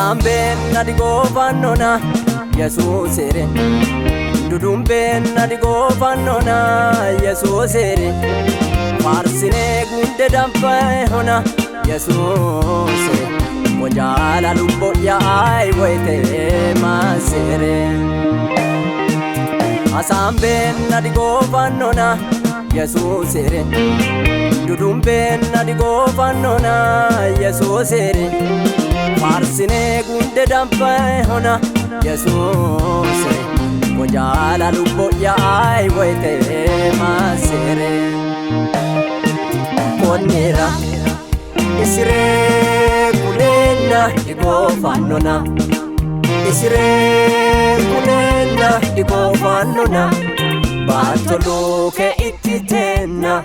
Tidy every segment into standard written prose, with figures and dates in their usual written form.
Asambenna di govannona Yesuusere Dudumbenna di govannona Yesuusere Farsine gunde damfae hona Yesuusere Mojala lubbo yaai woyte masere Asambenna di govannona Yesuusere Dudumbenna di govannona Yesuusere Farsine gunde damfae hona Yesuusere Mojala lubbo yaai woyte masere Konira Isire kunena igofannona Isire kunena igofannona Batolo ke ittitenna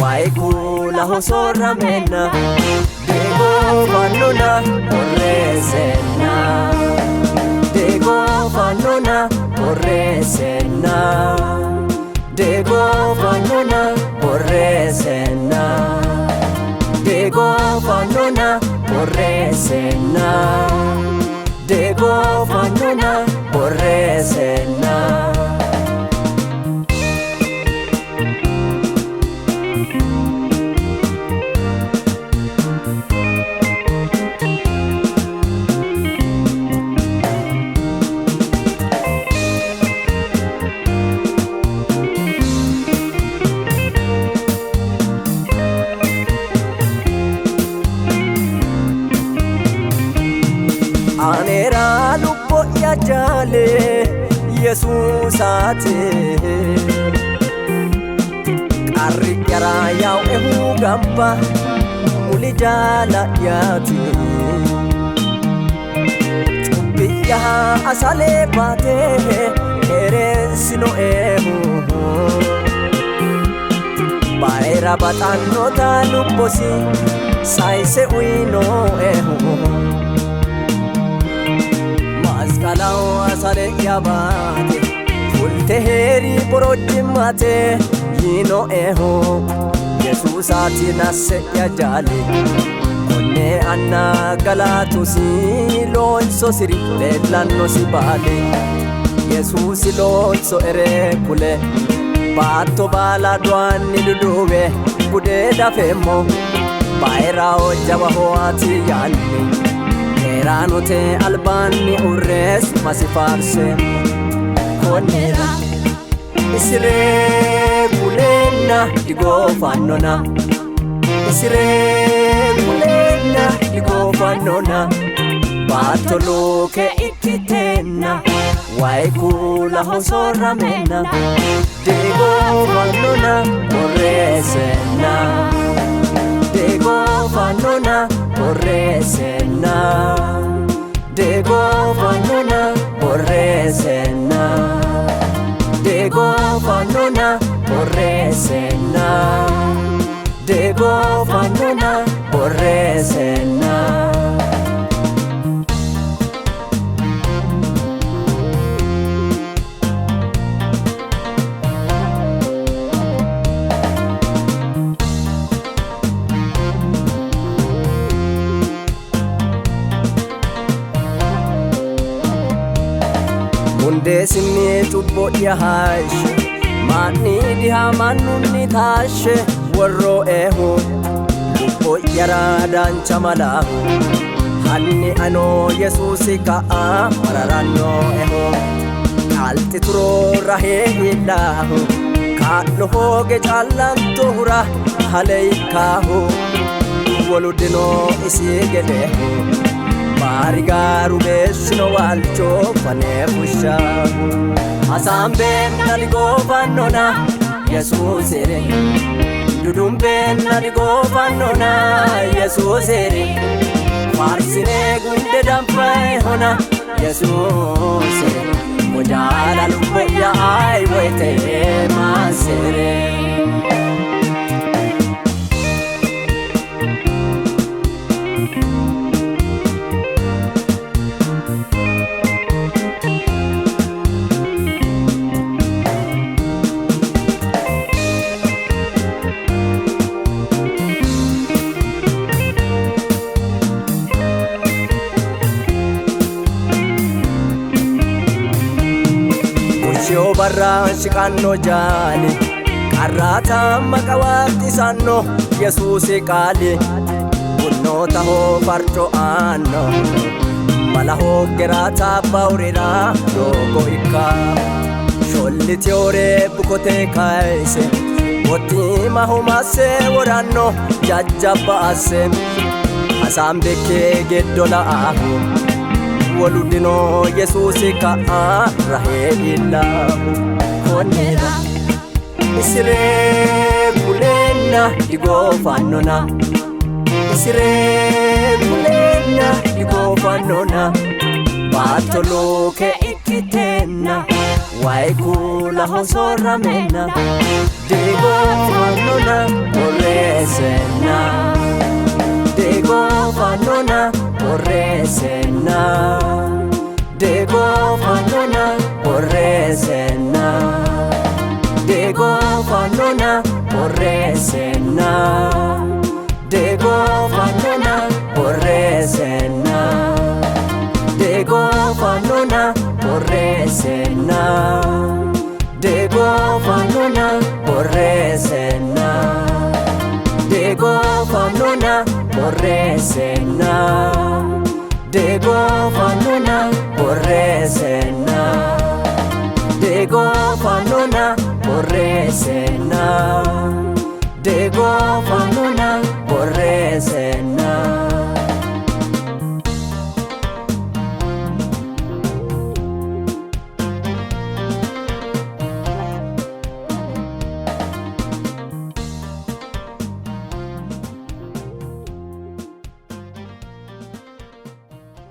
Waikula hosorra menna Igofannona orresenna Igofannona orresenna Igofannona orresenna Igofannona orresenna Igofannona orresenna Anera lubbo ya jale Yesuusate Qarri yara yaw ehu gamba Muli jala yati Chubbiya asale bate Erensino ehu Baera batannota lubbosi Saise uino ehu Maskalaw asale yabate Fulte heri borojimate Yino eho Yesuusati nasse yajali Konne anna galatu si Lonso siri leellanno si baale Yesuusi lonso ere kule Baatto baala duanni duduwe Bude dafemmo Baera hojjawa hoati yalli Eranote albanni urres masifarse Konera Isire kulena igofannona Isire kulena igofannona Batolo ke ittitenna Waikula hosorra menna Igofannona orresenna Igofannona orresenna Igofannona orresenna Igofannona orresenna Igofannona orresenna Mundesinni tubbo yahaashe Manni diha mannunni taashe Warro ehu Lubbo yara dancha malahu Hanni ano Yesuusi ka'a mararanno ehu Kalti turo rahee hidhaahu Kaadlo hooge caallanto hura haleykaahu Woludino isii gedhehu Marigaru besino walcho fanefusha Asambenna di govannona Yesuusere Dudumbenna di govannona Yesuusere Farsine gunde damfae hona Yesuusere Mojala lubbo yaai woyte masere marraa shiqannoo jaali qarraata maqa waaqti sanno Yesuusi qaali bunnoota hoo farcoo aanno mala hoggeraata baurira dogo ikka sholliti ore bukote kaise Oti mahumase waranno jajjabaase Asambeke geddola ahu Waludino Yesuusi ka'a raheillahu Konera Isire kulena igofannona Isire kulena igofannona Batoloke ikitenna Waikula hosora mena Dego fanona orresena Dego fanona orresena Dego fanona orresena Dego fanona orresena Dego fanona orresena Dego fanona orresena Dego fanona orresena Dego fanona orresena Dego fanona orresena Dego fanona orresena Dego fanona orresena